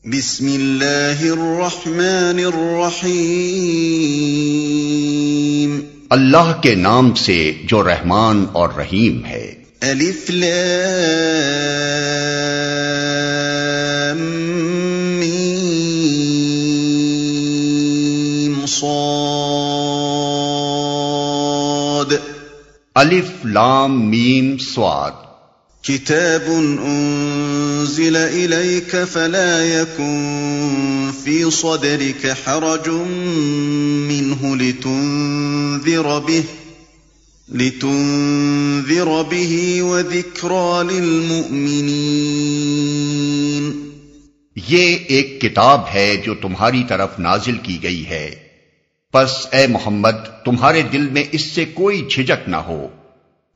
بسم اللہ الرحمن الرحیم، اللہ کے نام سے جو رحمان اور رحیم ہے۔ الف لام میم صاد، الف لام میم صاد۔ کتاب انزل الیک فلا یکن فی صدرک حرج منہ لتنذر به وذکری للمؤمنین۔ یہ ایک کتاب ہے جو تمہاری طرف نازل کی گئی ہے، پس اے محمد تمہارے دل میں اس سے کوئی جھجک نہ ہو۔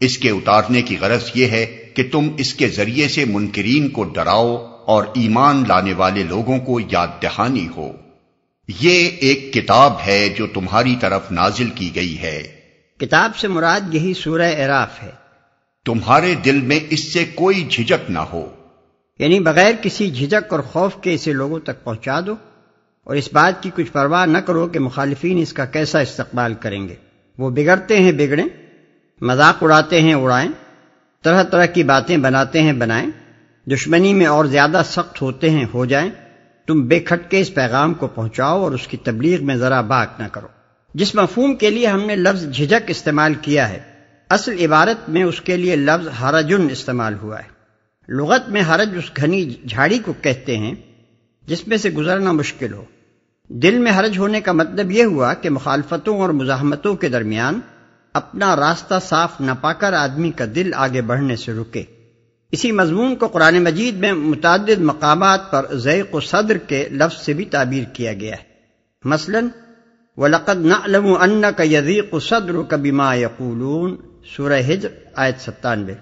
اس کے اتارنے کی غرض یہ ہے کہ تم اس کے ذریعے سے منکرین کو ڈراؤ اور ایمان لانے والے لوگوں کو یاد دہانی ہو۔ یہ ایک کتاب ہے جو تمہاری طرف نازل کی گئی ہے۔ کتاب سے مراد یہی سورہ اعراف ہے۔ تمہارے دل میں اس سے کوئی جھجک نہ ہو، یعنی بغیر کسی جھجک اور خوف کے اسے لوگوں تک پہنچا دو، اور اس بات کی کچھ پرواہ نہ کرو کہ مخالفین اس کا کیسا استقبال کریں گے۔ وہ بگڑتے ہیں بگڑیں، مذاق اڑاتے ہیں اڑائیں، طرح طرح کی باتیں بناتے ہیں بنائیں، دشمنی میں اور زیادہ سخت ہوتے ہیں ہو جائیں۔ تم بے کھٹ کے اس پیغام کو پہنچاؤ اور اس کی تبلیغ میں ذرا باک نہ کرو۔ جس مفہوم کے لیے ہم نے لفظ جھجک استعمال کیا ہے، اصل عبارت میں اس کے لیے لفظ حرجن استعمال ہوا ہے۔ لغت میں حرج اس گھنی جھاڑی کو کہتے ہیں جس میں سے گزرنا مشکل ہو۔ دل میں حرج ہونے کا مطلب یہ ہوا کہ مخالفتوں اور مزاحمتوں کے درمیان اپنا راستہ صاف نہ پا کر آدمی کا دل آگے بڑھنے سے رکے۔ اسی مضمون کو قرآن مجید میں متعدد مقامات پر ضیق صدر کے لفظ سے بھی تعبیر کیا گیا ہے۔ مثلاً وَلَقَدْ نَعْلَمُ أَنَّكَ يَضِيقُ صَدْرُكَ بِمَا يَقُولُونَ، سورہ ہجر آیت 97۔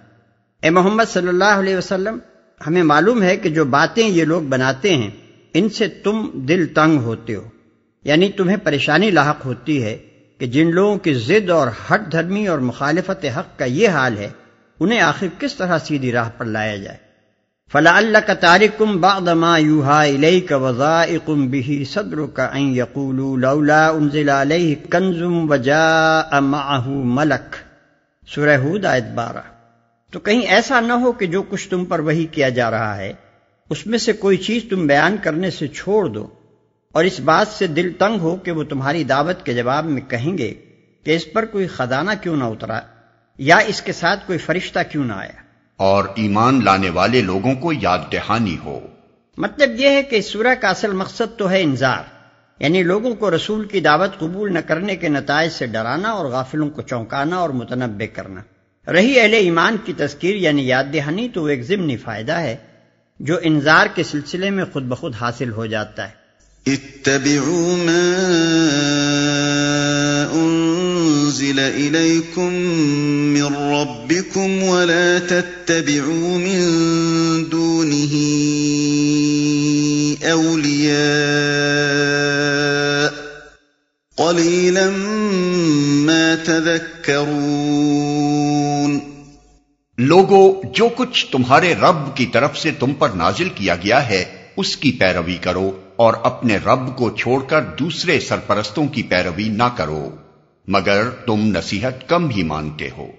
اے محمد صلی اللہ علیہ وسلم، ہمیں معلوم ہے کہ جو باتیں یہ لوگ بناتے ہیں ان سے تم دل تنگ ہوتے ہو، یعنی تمہیں پریشانی لاحق ہوتی ہے کہ جن لوگوں کی ضد اور ہٹ دھرمی اور مخالفت حق کا یہ حال ہے، انہیں آخر کس طرح سیدھی راہ پر لایا جائے۔ فَلَعَلَّكَ تَارِكٌ بَعْضَ مَا يُوحَىٰ إِلَيْكَ وَضَائِقٌ بِهِ صَدْرُكَ أَن يَقُولُوا لَوْلَا أُنزِلَ عَلَيْهِ كَنزٌ وَجَاءَ مَعَهُ مَلَكٌ، سورہ ہود آیت 12۔ تو کہیں ایسا نہ ہو کہ جو کچھ تم پر وحی کیا جا رہا ہے اس میں سے کوئی چیز تم بیان کرنے سے چھوڑ دو، اور اس بات سے دل تنگ ہو کہ وہ تمہاری دعوت کے جواب میں کہیں گے کہ اس پر کوئی خزانہ کیوں نہ اترا، یا اس کے ساتھ کوئی فرشتہ کیوں نہ آیا۔ اور ایمان لانے والے لوگوں کو یاد دہانی ہو۔ مطلب یہ ہے کہ اس سورہ کا اصل مقصد تو ہے انذار، یعنی لوگوں کو رسول کی دعوت قبول نہ کرنے کے نتائج سے ڈرانا اور غافلوں کو چونکانا اور متنبہ کرنا۔ رہی اہل ایمان کی تذکیر یعنی یاد دہانی، تو وہ ایک ضمنی فائدہ ہے جو انذار کے سلسلے میں خود بخود حاصل ہو جاتا ہے۔ اتبعوا ما انزل الیکم من ربکم ولا تتبعوا من دونه اولیاء قلیلا ما تذکرون۔ لوگو، جو کچھ تمہارے رب کی طرف سے تم پر نازل کیا گیا ہے اس کی پیروی کرو، اور اپنے رب کو چھوڑ کر دوسرے سرپرستوں کی پیروی نہ کرو، مگر تم نصیحت کم ہی مانتے ہو۔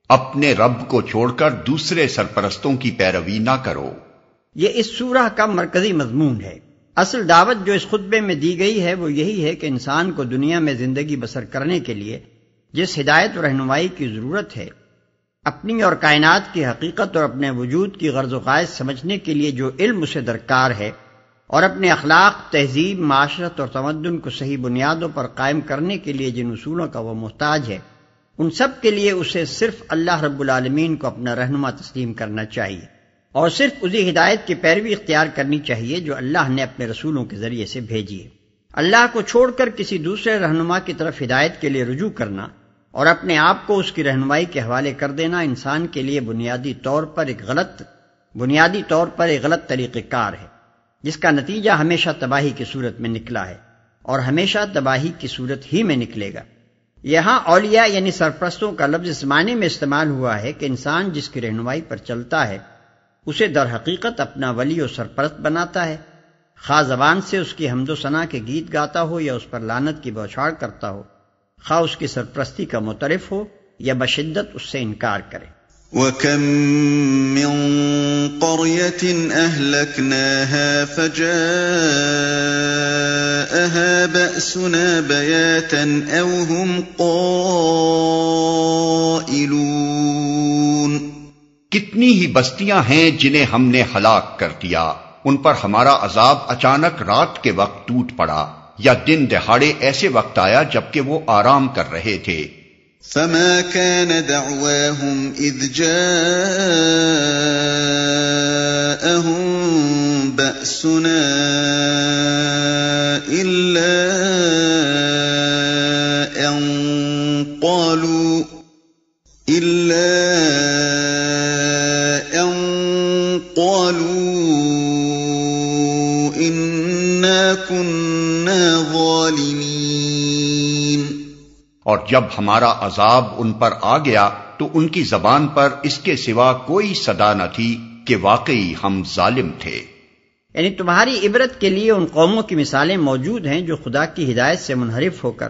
اپنے رب کو چھوڑ کر دوسرے سرپرستوں کی پیروی نہ کرو۔ یہ اس سورہ کا مرکزی مضمون ہے۔ اصل دعوت جو اس خطبے میں دی گئی ہے وہ یہی ہے کہ انسان کو دنیا میں زندگی بسر کرنے کے لیے جس ہدایت و رہنمائی کی ضرورت ہے، اپنی اور کائنات کی حقیقت اور اپنے وجود کی غرض و غائز سمجھنے کے لیے جو علم اسے درکار ہے، اور اپنے اخلاق، تہذیب، معاشرت اور تمدن کو صحیح بنیادوں پر قائم کرنے کے لیے جن اصولوں کا وہ محتاج ہے، ان سب کے لیے اسے صرف اللہ رب العالمین کو اپنا رہنما تسلیم کرنا چاہیے، اور صرف اسی ہدایت کی پیروی اختیار کرنی چاہیے جو اللہ نے اپنے رسولوں کے ذریعے سے بھیجی ہے۔ اللہ کو چھوڑ کر کسی دوسرے رہنما کی طرف ہدایت کے لیے رجوع کرنا اور اپنے آپ کو اس کی رہنمائی کے حوالے کر دینا انسان کے لیے بنیادی طور پر ایک غلط طریقہ کار ہے، جس کا نتیجہ ہمیشہ تباہی کی صورت میں نکلا ہے اور ہمیشہ تباہی کی صورت ہی میں نکلے گا۔ یہاں اولیاء یعنی سرپرستوں کا لفظ اس معنی میں استعمال ہوا ہے کہ انسان جس کی رہنمائی پر چلتا ہے اسے در حقیقت اپنا ولی و سرپرست بناتا ہے، خواہ زبان سے اس کی حمد و ثنا کے گیت گاتا ہو یا اس پر لعنت کی بوچھاڑ کرتا ہو، خواہ اس کی سرپرستی کا معترف ہو یا بشدت اس سے انکار کرے۔ وَكَم مِّن قَرْيَةٍ أَهْلَكْنَاهَا فَجَاءَهَا بَأْسُنَا بَيَاتًا أَوْ هُمْ قَائِلُونَ۔ کتنی ہی بستیاں ہیں جنہیں ہم نے ہلاک کر دیا، ان پر ہمارا عذاب اچانک رات کے وقت ٹوٹ پڑا یا دن دہاڑے ایسے وقت آیا جبکہ وہ آرام کر رہے تھے۔ فما كان دعواهم إذ جاءهم بأسنا إلا أن قالوا إنا كنا ظالمين۔ اور جب ہمارا عذاب ان پر آ گیا تو ان کی زبان پر اس کے سوا کوئی صدا نہ تھی کہ واقعی ہم ظالم تھے۔ یعنی تمہاری عبرت کے لیے ان قوموں کی مثالیں موجود ہیں جو خدا کی ہدایت سے منحرف ہو کر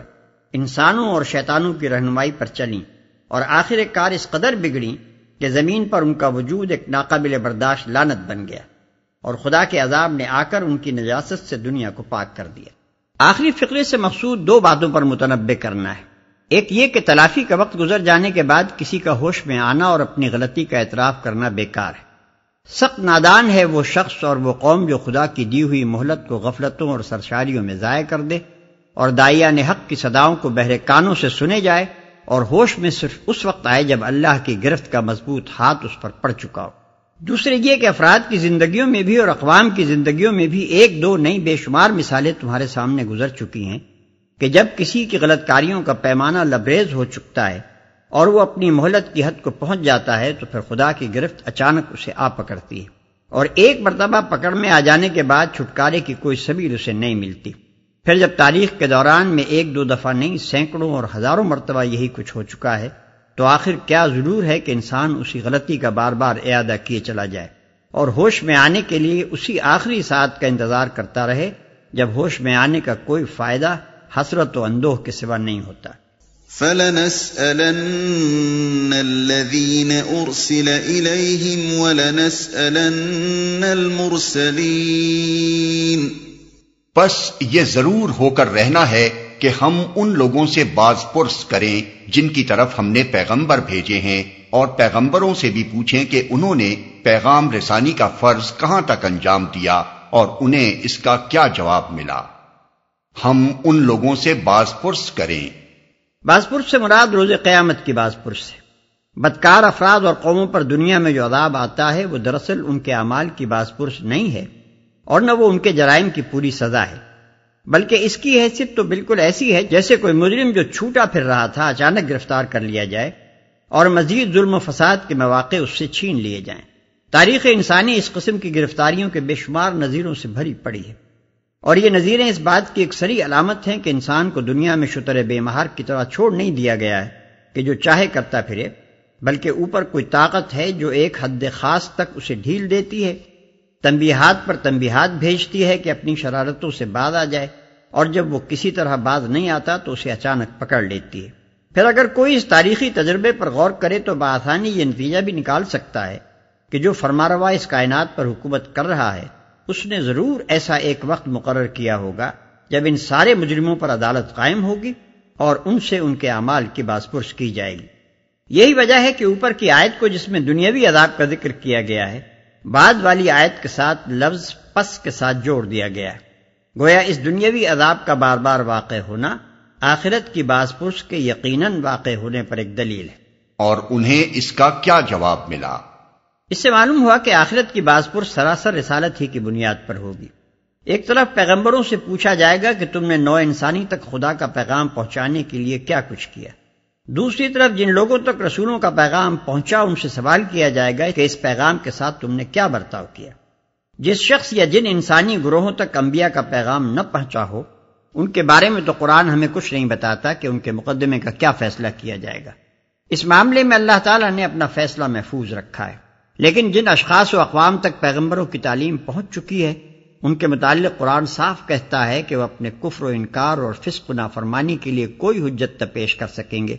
انسانوں اور شیطانوں کی رہنمائی پر چلیں اور آخر کار اس قدر بگڑیں کہ زمین پر ان کا وجود ایک ناقابل برداشت لعنت بن گیا اور خدا کے عذاب نے آ کر ان کی نجاست سے دنیا کو پاک کر دیا۔ آخری فقرے سے مقصود دو باتوں پر متنبہ کرنا ہے۔ ایک یہ کہ تلافی کا وقت گزر جانے کے بعد کسی کا ہوش میں آنا اور اپنی غلطی کا اعتراف کرنا بیکار ہے۔ سخت نادان ہے وہ شخص اور وہ قوم جو خدا کی دی ہوئی مہلت کو غفلتوں اور سرشاریوں میں ضائع کر دے اور داعیان حق کی صداؤں کو بہرے کانوں سے سنے جائے اور ہوش میں صرف اس وقت آئے جب اللہ کی گرفت کا مضبوط ہاتھ اس پر پڑ چکا ہو۔ دوسرے یہ کہ افراد کی زندگیوں میں بھی اور اقوام کی زندگیوں میں بھی ایک دو نہیں بے شمار مثالیں تمہارے سامنے گزر چکی ہیں کہ جب کسی کی غلط کاریوں کا پیمانہ لبریز ہو چکتا ہے اور وہ اپنی مہلت کی حد کو پہنچ جاتا ہے تو پھر خدا کی گرفت اچانک اسے آ پکڑتی ہے اور ایک مرتبہ پکڑ میں آ جانے کے بعد چھٹکارے کی کوئی سبیل اسے نہیں ملتی۔ پھر جب تاریخ کے دوران میں ایک دو دفعہ نہیں سینکڑوں اور ہزاروں مرتبہ یہی کچھ ہو چکا ہے تو آخر کیا ضرور ہے کہ انسان اسی غلطی کا بار بار اعادہ کیے چلا جائے اور ہوش میں آنے کے لیے اسی آخری ساعت کا انتظار کرتا رہے جب ہوش میں آنے کا کوئی فائدہ حسرت و اندوہ کے سوا نہیں ہوتا۔ فَلَنَسْأَلَنَّ الَّذِينَ أُرْسِلَ إِلَيْهِمْ وَلَنَسْأَلَنَّ الْمُرْسَلِينَ۔ پس یہ ضرور ہو کر رہنا ہے کہ ہم ان لوگوں سے باز پرس کریں جن کی طرف ہم نے پیغمبر بھیجے ہیں اور پیغمبروں سے بھی پوچھیں کہ انہوں نے پیغام رسانی کا فرض کہاں تک انجام دیا اور انہیں اس کا کیا جواب ملا۔ ہم ان لوگوں سے باز پرس کریں۔ باز پرس سے مراد روز قیامت کی باز پرس ہے۔ بدکار افراد اور قوموں پر دنیا میں جو عذاب آتا ہے وہ دراصل ان کے اعمال کی باز پرس نہیں ہے اور نہ وہ ان کے جرائم کی پوری سزا ہے، بلکہ اس کی حیثیت تو بالکل ایسی ہے جیسے کوئی مجرم جو چھوٹا پھر رہا تھا اچانک گرفتار کر لیا جائے اور مزید ظلم و فساد کے مواقع اس سے چھین لیے جائیں۔ تاریخ انسانی اس قسم کی گرفتاریوں کے بے شمار نظیروں سے بھری پڑی ہے اور یہ نظیریں اس بات کی ایک صریح علامت ہیں کہ انسان کو دنیا میں شتر بے مہار کی طرح چھوڑ نہیں دیا گیا ہے کہ جو چاہے کرتا پھرے، بلکہ اوپر کوئی طاقت ہے جو ایک حد خاص تک اسے ڈھیل دیتی ہے، تنبیہات پر تنبیہات بھیجتی ہے کہ اپنی شرارتوں سے باز آ جائے، اور جب وہ کسی طرح باز نہیں آتا تو اسے اچانک پکڑ لیتی ہے۔ پھر اگر کوئی اس تاریخی تجربے پر غور کرے تو بآسانی یہ نتیجہ بھی نکال سکتا ہے کہ جو فرمانروا اس کائنات پر حکومت کر رہا ہے اس نے ضرور ایسا ایک وقت مقرر کیا ہوگا جب ان سارے مجرموں پر عدالت قائم ہوگی اور ان سے ان کے اعمال کی باز پرس کی جائے گی۔ یہی وجہ ہے کہ اوپر کی آیت کو جس میں دنیاوی عذاب کا ذکر کیا گیا ہے بعد والی آیت کے ساتھ لفظ پس کے ساتھ جوڑ دیا گیا ہے، گویا اس دنیاوی عذاب کا بار بار واقع ہونا آخرت کی باز پرس کے یقیناً واقع ہونے پر ایک دلیل ہے۔ اور انہیں اس کا کیا جواب ملا؟ اس سے معلوم ہوا کہ آخرت کی باز پرس سراسر رسالت ہی کی بنیاد پر ہوگی۔ ایک طرف پیغمبروں سے پوچھا جائے گا کہ تم نے نوع انسانی تک خدا کا پیغام پہنچانے کے لیے کیا کچھ کیا، دوسری طرف جن لوگوں تک رسولوں کا پیغام پہنچا ان سے سوال کیا جائے گا کہ اس پیغام کے ساتھ تم نے کیا برتاؤ کیا۔ جس شخص یا جن انسانی گروہوں تک انبیاء کا پیغام نہ پہنچا ہو ان کے بارے میں تو قرآن ہمیں کچھ نہیں بتاتا کہ ان کے مقدمے کا کیا فیصلہ کیا جائے گا۔ اس معاملے میں اللہ تعالیٰ نے اپنا فیصلہ محفوظ رکھا ہے، لیکن جن اشخاص و اقوام تک پیغمبروں کی تعلیم پہنچ چکی ہے ان کے متعلق قرآن صاف کہتا ہے کہ وہ اپنے کفر و انکار اور فسق و نافرمانی کے لیے کوئی حجت نہ پیش کر سکیں گے،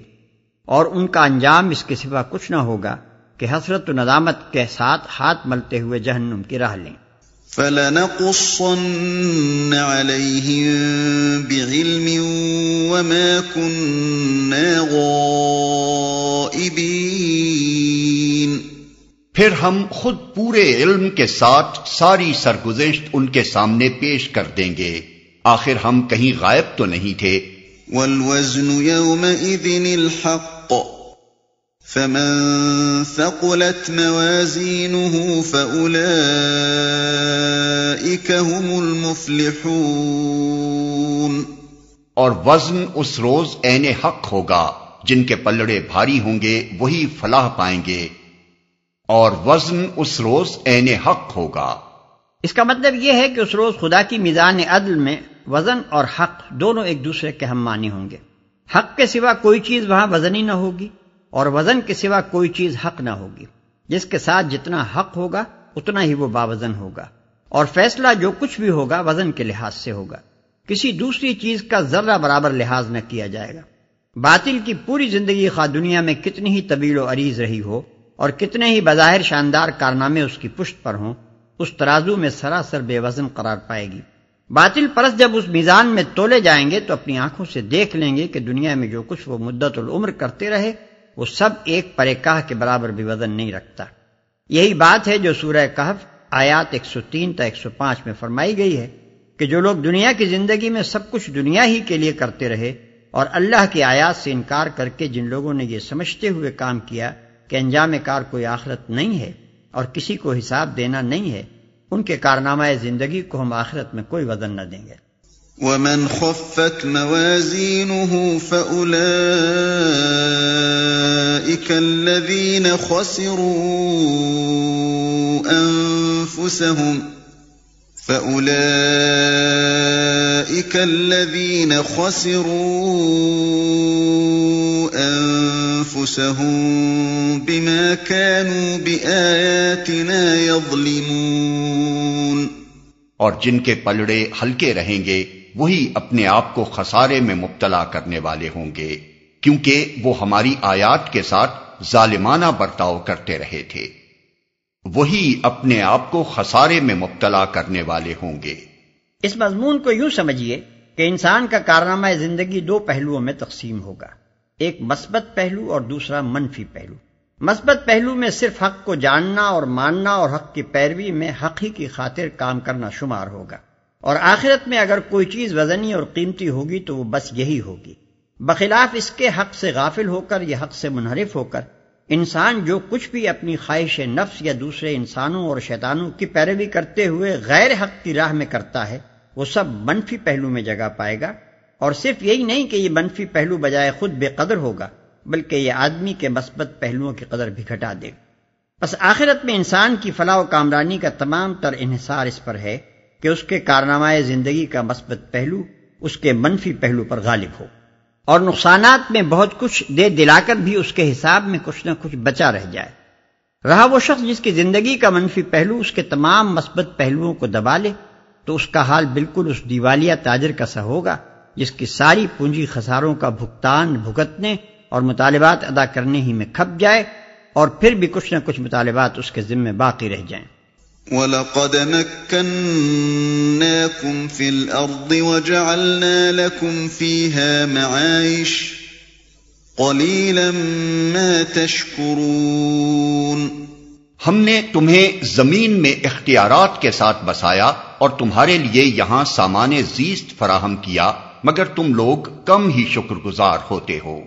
اور ان کا انجام اس کے سوا کچھ نہ ہوگا کہ حسرت و ندامت کے ساتھ ہاتھ ملتے ہوئے جہنم کی راہ لیں۔ فَلَنَقُصَّنَّ عَلَيْهِم بِعِلْمٍ وَمَا كُنَّا غَائِبِينَ، پھر ہم خود پورے علم کے ساتھ ساری سرگزشت ان کے سامنے پیش کر دیں گے، آخر ہم کہیں غائب تو نہیں تھے۔ وَالْوَزْنُ يَوْمَئِذٍ الْحَقُّ فَمَن ثَقُلَتْ مَوَازِينُهُ فَأُولَئِكَ هُمُ الْمُفْلِحُونَ، اور وزن اس روز عین حق ہوگا، جن کے پلڑے بھاری ہوں گے وہی فلاح پائیں گے، اور وزن اس روز عین حق ہوگا۔ اس کا مطلب یہ ہے کہ اس روز خدا کی میزان عدل میں وزن اور حق دونوں ایک دوسرے کے ہم معنی ہوں گے۔ حق کے سوا کوئی چیز وہاں وزنی نہ ہوگی، اور وزن کے سوا کوئی چیز حق نہ ہوگی۔ جس کے ساتھ جتنا حق ہوگا اتنا ہی وہ باوزن ہوگا، اور فیصلہ جو کچھ بھی ہوگا وزن کے لحاظ سے ہوگا، کسی دوسری چیز کا ذرہ برابر لحاظ نہ کیا جائے گا۔ باطل کی پوری زندگی خواہ دنیا میں کتنی ہی طویل و عریض رہی ہو اور کتنے ہی بظاہر شاندار کارنامے اس کی پشت پر ہوں، اس ترازو میں سراسر بے وزن قرار پائے گی۔ باطل پرست جب اس میزان میں تولے جائیں گے تو اپنی آنکھوں سے دیکھ لیں گے کہ دنیا میں جو کچھ وہ مدت العمر کرتے رہے وہ سب ایک پرے کاہ کے برابر بھی وزن نہیں رکھتا۔ یہی بات ہے جو سورہ کہف آیات 103 تا 105 میں فرمائی گئی ہے کہ جو لوگ دنیا کی زندگی میں سب کچھ دنیا ہی کے لیے کرتے رہے اور اللہ کی آیات سے انکار کر کے جن لوگوں نے یہ سمجھتے ہوئے کام کیا کہ انجام کار کوئی آخرت نہیں ہے اور کسی کو حساب دینا نہیں ہے، ان کے کارنامہ زندگی کو ہم آخرت میں کوئی وزن نہ دیں گے۔ وَمَنْ خَفَّتْ مَوَازِينُهُ فَأُولَئِكَ الَّذِينَ خَسِرُوا أَنفُسَهُم بِمَا كَانُوا بِآيَاتِنَا يَظْلِمُونَ، اور جن کے پلڑے ہلکے رہیں گے وہی اپنے آپ کو خسارے میں مبتلا کرنے والے ہوں گے، کیونکہ وہ ہماری آیات کے ساتھ ظالمانہ برتاؤ کرتے رہے تھے، وہی اپنے آپ کو خسارے میں مبتلا کرنے والے ہوں گے۔ اس مضمون کو یوں سمجھیے کہ انسان کا کارنامہ زندگی دو پہلوؤں میں تقسیم ہوگا، ایک مثبت پہلو اور دوسرا منفی پہلو۔ مثبت پہلو میں صرف حق کو جاننا اور ماننا اور حق کی پیروی میں حق ہی کی خاطر کام کرنا شمار ہوگا، اور آخرت میں اگر کوئی چیز وزنی اور قیمتی ہوگی تو وہ بس یہی ہوگی۔ بخلاف اس کے حق سے غافل ہو کر یا حق سے منحرف ہو کر انسان جو کچھ بھی اپنی خواہش نفس یا دوسرے انسانوں اور شیطانوں کی پیروی کرتے ہوئے غیر حق کی راہ میں کرتا ہے وہ سب منفی پہلو میں جگہ پائے گا، اور صرف یہی نہیں کہ یہ منفی پہلو بجائے خود بے قدر ہوگا بلکہ یہ آدمی کے مثبت پہلوؤں کی قدر بھی گھٹا دے گا۔ بس آخرت میں انسان کی فلاح و کامرانی کا تمام تر انحصار اس پر ہے کہ اس کے کارنامہ زندگی کا مثبت پہلو اس کے منفی پہلو پر غالب ہو، اور نقصانات میں بہت کچھ دے دلا کر بھی اس کے حساب میں کچھ نہ کچھ بچا رہ جائے۔ رہا وہ شخص جس کی زندگی کا منفی پہلو اس کے تمام مثبت پہلوؤں کو دبا لے تو اس کا حال بالکل اس دیوالیہ تاجر کا سا ہوگا جس کی ساری پونجی خساروں کا بھگتان بھگتنے اور مطالبات ادا کرنے ہی میں کھپ جائے، اور پھر بھی کچھ نہ کچھ مطالبات اس کے ذمہ باقی رہ جائیں۔ وَلَقَدْ مَكَّنَّاكُمْ فِي الْأَرْضِ وَجَعَلْنَا لَكُمْ فِيهَا مَعَايِشَ قَلِيلًا مَا تَشْكُرُونَ، ہم نے تمہیں زمین میں اختیارات کے ساتھ بسایا اور تمہارے لیے یہاں سامان زیست فراہم کیا، مگر تم لوگ کم ہی شکر گزار ہوتے ہو۔